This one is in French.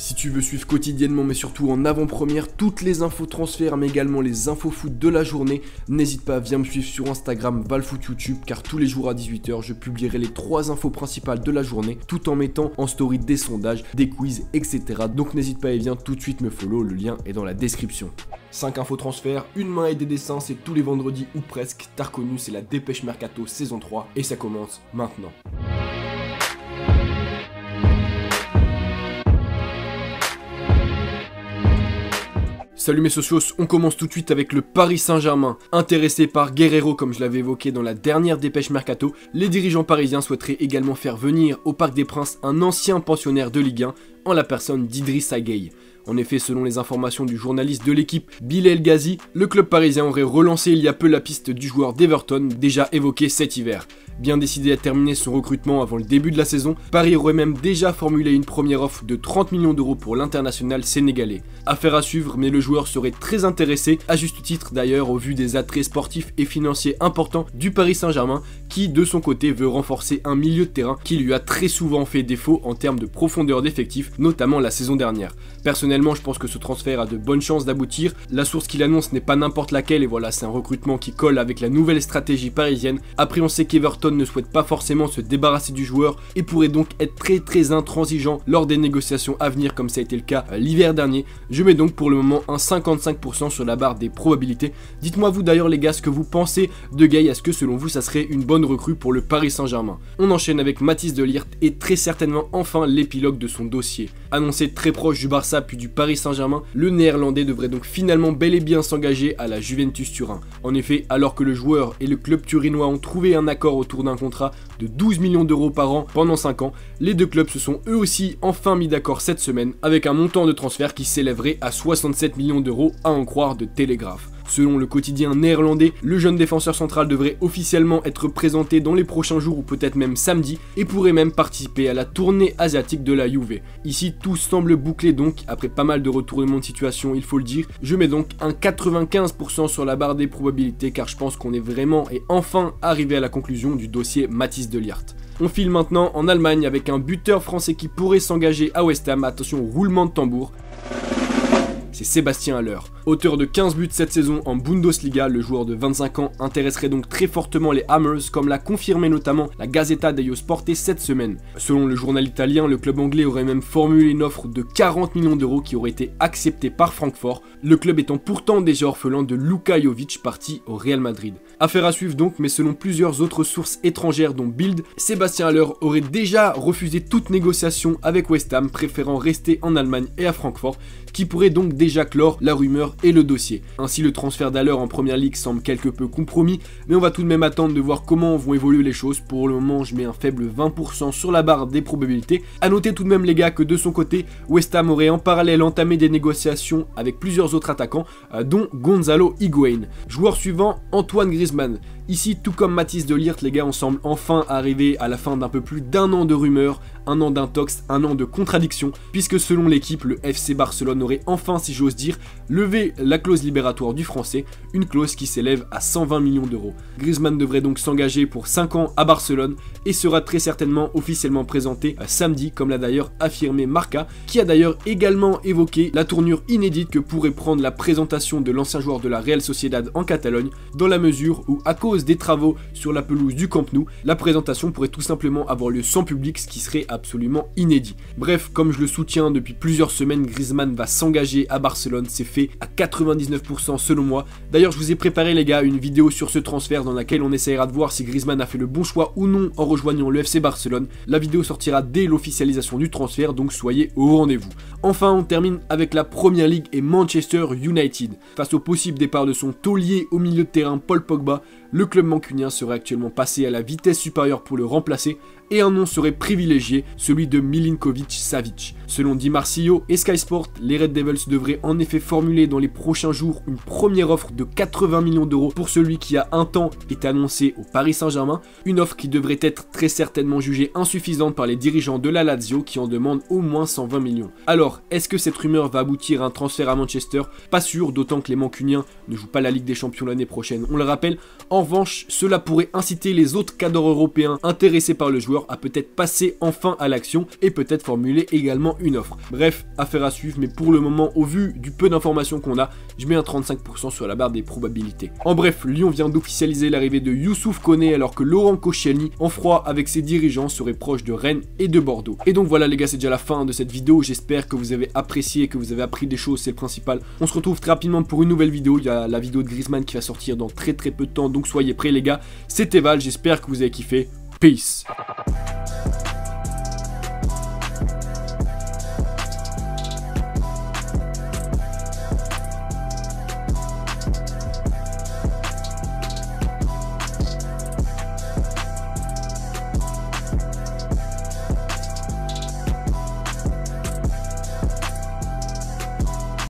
Si tu veux suivre quotidiennement mais surtout en avant-première toutes les infos transferts mais également les infos foot de la journée, n'hésite pas à venir me suivre sur Instagram, Valfoot YouTube, car tous les jours à 18 h je publierai les 3 infos principales de la journée tout en mettant en story des sondages, des quiz, etc. Donc n'hésite pas et viens tout de suite me follow, le lien est dans la description. 5 infos transferts, une main et des dessins, c'est tous les vendredis ou presque. T'as reconnu, c'est la Dépêche Mercato saison 3 et ça commence maintenant. Salut mes socios, on commence tout de suite avec le Paris Saint-Germain. Intéressé par Guerreiro comme je l'avais évoqué dans la dernière Dépêche Mercato, les dirigeants parisiens souhaiteraient également faire venir au Parc des Princes un ancien pensionnaire de Ligue 1 en la personne d'Idriss Gueye. En effet, selon les informations du journaliste de l'équipe Bilal Ghazi, le club parisien aurait relancé il y a peu la piste du joueur d'Everton, déjà évoqué cet hiver. Bien décidé à terminer son recrutement avant le début de la saison, Paris aurait même déjà formulé une première offre de 30 millions d'euros pour l'international sénégalais. Affaire à suivre, mais le joueur serait très intéressé, à juste titre d'ailleurs au vu des attraits sportifs et financiers importants du Paris Saint-Germain, qui de son côté veut renforcer un milieu de terrain qui lui a très souvent fait défaut en termes de profondeur d'effectifs, notamment la saison dernière. Personnellement, je pense que ce transfert a de bonnes chances d'aboutir. La source qu'il annonce n'est pas n'importe laquelle et voilà, c'est un recrutement qui colle avec la nouvelle stratégie parisienne. Après, on sait qu'Everton ne souhaite pas forcément se débarrasser du joueur et pourrait donc être très intransigeant lors des négociations à venir comme ça a été le cas l'hiver dernier. Je mets donc pour le moment un 55% sur la barre des probabilités. Dites-moi vous d'ailleurs les gars ce que vous pensez de Gueye, est-ce que selon vous ça serait une bonne recrue pour le Paris Saint-Germain? On enchaîne avec Mathys de Ligt et très certainement enfin l'épilogue de son dossier. Annoncé très proche du Barça puis du Paris Saint-Germain, le néerlandais devrait donc finalement bel et bien s'engager à la Juventus Turin. En effet, alors que le joueur et le club turinois ont trouvé un accord autour d'un contrat de 12 millions d'euros par an pendant 5 ans, les deux clubs se sont eux aussi enfin mis d'accord cette semaine avec un montant de transfert qui s'élèverait à 67 millions d'euros à en croire de Telegraph. Selon le quotidien néerlandais, le jeune défenseur central devrait officiellement être présenté dans les prochains jours ou peut-être même samedi et pourrait même participer à la tournée asiatique de la Juve. Ici, tout semble bouclé donc, après pas mal de retournements de situation, il faut le dire. Je mets donc un 95% sur la barre des probabilités car je pense qu'on est vraiment et enfin arrivé à la conclusion du dossier Mathys de Ligt. On file maintenant en Allemagne avec un buteur français qui pourrait s'engager à West Ham. Attention au roulement de tambour. C'est Sébastien Haller. Auteur de 15 buts cette saison en Bundesliga, le joueur de 25 ans intéresserait donc très fortement les Hammers, comme l'a confirmé notamment la Gazzetta dello Sport cette semaine. Selon le journal italien, le club anglais aurait même formulé une offre de 40 millions d'euros qui aurait été acceptée par Francfort, le club étant pourtant déjà orphelin de Luka Jovic parti au Real Madrid. Affaire à suivre donc, mais selon plusieurs autres sources étrangères dont Bild, Sébastien Haller aurait déjà refusé toute négociation avec West Ham, préférant rester en Allemagne et à Francfort, qui pourrait donc déjà clore la rumeur et le dossier. Ainsi, le transfert d'Haller en première ligue semble quelque peu compromis, mais on va tout de même attendre de voir comment vont évoluer les choses. Pour le moment, je mets un faible 20% sur la barre des probabilités. A noter tout de même les gars que de son côté, West Ham aurait en parallèle entamé des négociations avec plusieurs autres attaquants, dont Gonzalo Higuaín. Joueur suivant, Antoine Griezmann. Ici, tout comme Mathys de Ligt, les gars, on semble enfin arriver à la fin d'un peu plus d'un an de rumeurs, un an d'intox, un an de contradictions, puisque selon l'équipe, le FC Barcelone aurait enfin, si j'ose dire, levé la clause libératoire du français, une clause qui s'élève à 120 millions d'euros. Griezmann devrait donc s'engager pour 5 ans à Barcelone et sera très certainement officiellement présenté samedi, comme l'a d'ailleurs affirmé Marca, qui a d'ailleurs également évoqué la tournure inédite que pourrait prendre la présentation de l'ancien joueur de la Real Sociedad en Catalogne, dans la mesure où, à cause des travaux sur la pelouse du Camp Nou, la présentation pourrait tout simplement avoir lieu sans public, ce qui serait absolument inédit. Bref, comme je le soutiens depuis plusieurs semaines, Griezmann va s'engager à Barcelone, c'est fait à 99% selon moi. D'ailleurs, je vous ai préparé les gars une vidéo sur ce transfert dans laquelle on essaiera de voir si Griezmann a fait le bon choix ou non en rejoignant le FC Barcelone. La vidéo sortira dès l'officialisation du transfert, donc soyez au rendez-vous. Enfin, on termine avec la Première Ligue et Manchester United. Face au possible départ de son taulier au milieu de terrain Paul Pogba, le club mancunien serait actuellement passé à la vitesse supérieure pour le remplacer et un nom serait privilégié, celui de Milinkovic-Savic. Selon Di Marsilio et Sky Sport, les Red Devils devraient en effet formuler dans les prochains jours une première offre de 80 millions d'euros pour celui qui a un temps été annoncé au Paris Saint-Germain, une offre qui devrait être très certainement jugée insuffisante par les dirigeants de la Lazio qui en demandent au moins 120 millions. Alors, est-ce que cette rumeur va aboutir à un transfert à Manchester? Pas sûr, d'autant que les Mancuniens ne jouent pas la Ligue des Champions l'année prochaine, on le rappelle. En revanche, cela pourrait inciter les autres cadres européens intéressés par le joueur joueur à peut-être passer enfin à l'action et peut-être formuler également une offre. Bref, affaire à suivre, mais pour le moment, au vu du peu d'informations qu'on a, je mets un 35% sur la barre des probabilités. En bref, Lyon vient d'officialiser l'arrivée de Youssouf Koné alors que Laurent Koscielny, en froid avec ses dirigeants, serait proche de Rennes et de Bordeaux. Et donc voilà les gars, c'est déjà la fin de cette vidéo, j'espère que vous avez apprécié, que vous avez appris des choses, c'est le principal. On se retrouve très rapidement pour une nouvelle vidéo, il y a la vidéo de Griezmann qui va sortir dans très peu de temps, donc soyez prêts les gars. C'était Val, j'espère que vous avez kiffé, peace.